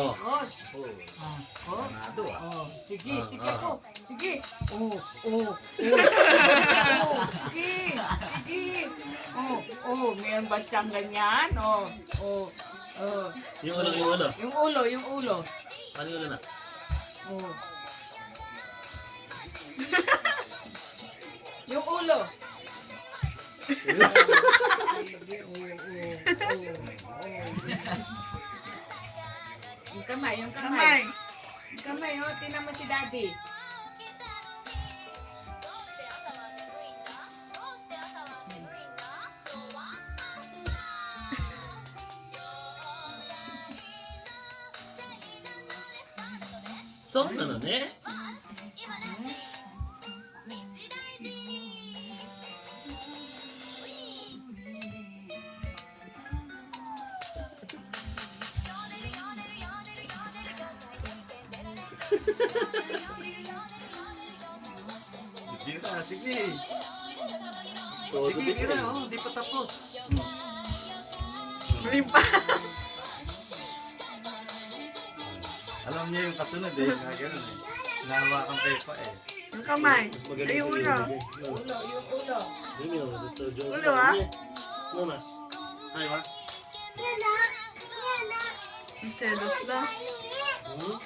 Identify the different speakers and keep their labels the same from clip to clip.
Speaker 1: Oh.
Speaker 2: Cross.
Speaker 1: Oh.
Speaker 2: Oh.
Speaker 1: Panado ah.
Speaker 2: Oh. Sige,
Speaker 1: Ah,
Speaker 2: sige
Speaker 1: ah.
Speaker 2: po. Sige. Oh, oh, oh. Sige, sige. Oh, oh, mayroon ba siyang ganyan? Oh, oh, oh.
Speaker 1: Yung ulo.
Speaker 2: Yung ulo, yung ulo.
Speaker 1: Ano yung ulo na?
Speaker 2: Oh. Yung ulo. Yung kamay, yung kamay. Yung kamay, oh, tingnan mo si daddy.
Speaker 1: Song na nun eh.
Speaker 3: Sige na, sige.
Speaker 1: Todo
Speaker 3: Sige,
Speaker 1: dito.
Speaker 3: sige na, oh, di pa tapos.
Speaker 4: Muli pa.
Speaker 3: Alam niya yung kasunod eh, nga ganun eh. Nahawakan tayo pa eh.
Speaker 4: Yung kamay.
Speaker 1: Mas
Speaker 4: Ay,
Speaker 1: magaling
Speaker 4: yung
Speaker 1: sa
Speaker 4: ulo.
Speaker 1: iyo.
Speaker 2: Ulo, yung ulo.
Speaker 4: Ulo, ah?
Speaker 1: Mama. Ay, ma.
Speaker 4: Ang selos na.
Speaker 1: Hmm?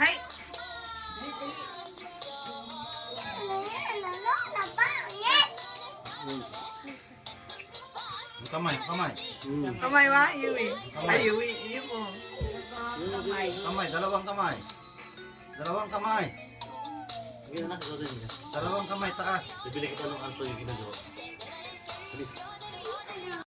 Speaker 4: Hay!
Speaker 1: Hmm.
Speaker 3: Yung kamay, yung kamay.
Speaker 1: Hmm.
Speaker 4: Kamay ba? Yui. Ay, yui. Yui po.
Speaker 2: Kamay.
Speaker 3: Kamay, dalawang kamay. Dalawang kamay.
Speaker 1: Sige na, ikaw din.
Speaker 3: Dalawang kamay, taas.
Speaker 1: Bibili kita ng anto yung ginagawa. Bilis.